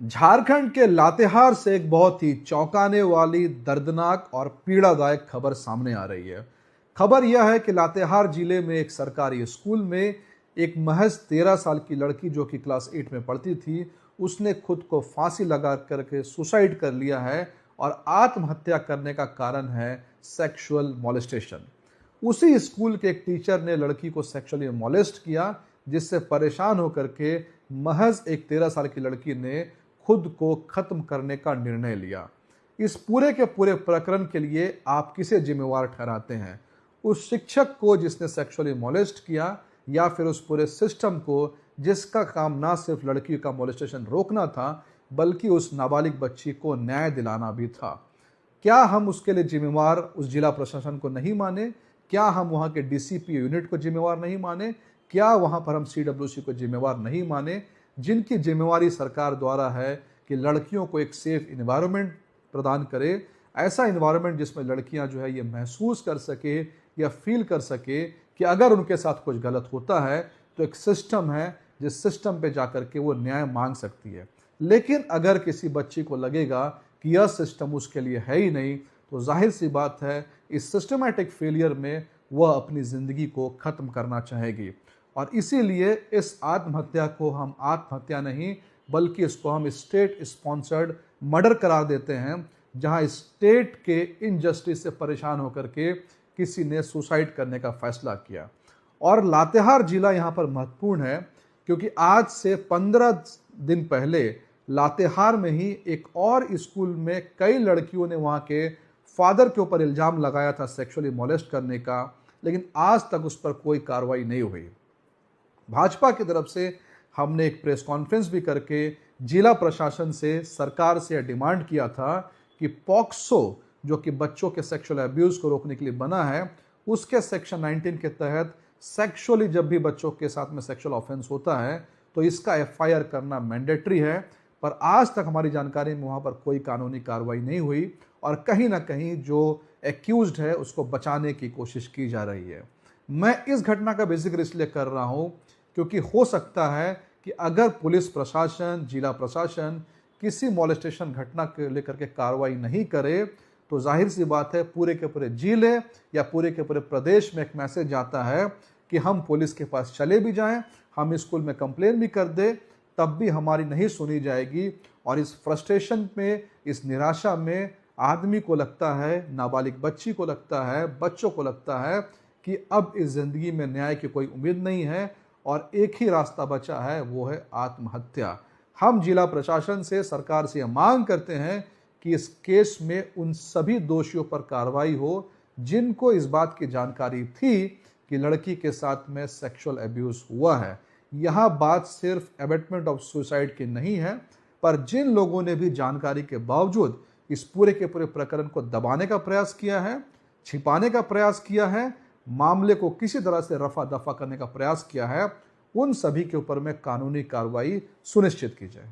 झारखंड के लातेहार से एक बहुत ही चौंकाने वाली, दर्दनाक और पीड़ादायक खबर सामने आ रही है। खबर यह है कि लातेहार जिले में एक सरकारी स्कूल में एक महज 13 साल की लड़की जो कि क्लास 8 में पढ़ती थी, उसने खुद को फांसी लगा करके सुसाइड कर लिया है और आत्महत्या करने का कारण है सेक्सुअल मॉलेस्टेशन। उसी स्कूल के एक टीचर ने लड़की को सेक्सुअली मॉलेस्ट किया, जिससे परेशान होकर के महज एक 13 साल की लड़की ने खुद को खत्म करने का निर्णय लिया। इस पूरे के पूरे प्रकरण के लिए आप किसे जिम्मेवार ठहराते हैं? उस शिक्षक को जिसने सेक्सुअली मॉलेस्ट किया, या फिर उस पूरे सिस्टम को जिसका काम ना सिर्फ लड़की का मॉलेस्टेशन रोकना था, बल्कि उस नाबालिग बच्ची को न्याय दिलाना भी था? क्या हम उसके लिए जिम्मेवार उस जिला प्रशासन को नहीं माने? क्या हम वहाँ के डीसीपी यूनिट को जिम्मेवार नहीं माने? क्या वहाँ पर हम सीडब्ल्यूसी को जिम्मेवार नहीं माने, जिनकी जिम्मेवारी सरकार द्वारा है कि लड़कियों को एक सेफ इन्वायरमेंट प्रदान करे, ऐसा इन्वायरमेंट जिसमें लड़कियां जो है ये महसूस कर सके या फील कर सके कि अगर उनके साथ कुछ गलत होता है तो एक सिस्टम है जिस सिस्टम पे जाकर के वो न्याय मांग सकती है। लेकिन अगर किसी बच्ची को लगेगा कि यह सिस्टम उसके लिए है ही नहीं, तो जाहिर सी बात है इस सिस्टमैटिक फेलियर में वह अपनी ज़िंदगी को ख़त्म करना चाहेगी। और इसीलिए इस आत्महत्या को हम आत्महत्या नहीं, बल्कि इसको हम स्टेट स्पॉन्सर्ड मर्डर करार देते हैं, जहां स्टेट के इनजस्टिस से परेशान होकर के किसी ने सुसाइड करने का फैसला किया। और लातेहार जिला यहां पर महत्वपूर्ण है, क्योंकि आज से 15 दिन पहले लातेहार में ही एक और स्कूल में कई लड़कियों ने वहां के फादर के ऊपर इल्ज़ाम लगाया था सेक्सुअली मॉलेस्ट करने का, लेकिन आज तक उस पर कोई कार्रवाई नहीं हुई। भाजपा की तरफ से हमने एक प्रेस कॉन्फ्रेंस भी करके जिला प्रशासन से, सरकार से डिमांड किया था कि पॉक्सो, जो कि बच्चों के सेक्सुअल अब्यूज़ को रोकने के लिए बना है, उसके सेक्शन 19 के तहत सेक्सुअली जब भी बच्चों के साथ में सेक्सुअल ऑफेंस होता है तो इसका एफआईआर करना मैंडेटरी है। पर आज तक हमारी जानकारी में वहाँ पर कोई कानूनी कार्रवाई नहीं हुई और कहीं ना कहीं जो एक्यूज्ड है उसको बचाने की कोशिश की जा रही है। मैं इस घटना का भी जिक्र इसलिए कर रहा हूँ क्योंकि हो सकता है कि अगर पुलिस प्रशासन, जिला प्रशासन किसी मॉलेस्टेशन घटना के लेकर के कार्रवाई नहीं करे, तो जाहिर सी बात है पूरे के पूरे जिले या पूरे के पूरे प्रदेश में एक मैसेज जाता है कि हम पुलिस के पास चले भी जाएं, हम स्कूल में कंप्लेन भी कर दे, तब भी हमारी नहीं सुनी जाएगी। और इस फ्रस्ट्रेशन में, इस निराशा में आदमी को लगता है, नाबालिग बच्ची को लगता है, बच्चों को लगता है कि अब इस ज़िंदगी में न्याय की कोई उम्मीद नहीं है और एक ही रास्ता बचा है, वो है आत्महत्या। हम जिला प्रशासन से, सरकार से यह मांग करते हैं कि इस केस में उन सभी दोषियों पर कार्रवाई हो जिनको इस बात की जानकारी थी कि लड़की के साथ में सेक्सुअल अब्यूज़ हुआ है। यहाँ बात सिर्फ एबेटमेंट ऑफ सुसाइड की नहीं है, पर जिन लोगों ने भी जानकारी के बावजूद इस पूरे के पूरे प्रकरण को दबाने का प्रयास किया है, छिपाने का प्रयास किया है, मामले को किसी तरह से रफा दफा करने का प्रयास किया है, उन सभी के ऊपर में कानूनी कार्रवाई सुनिश्चित की जाए।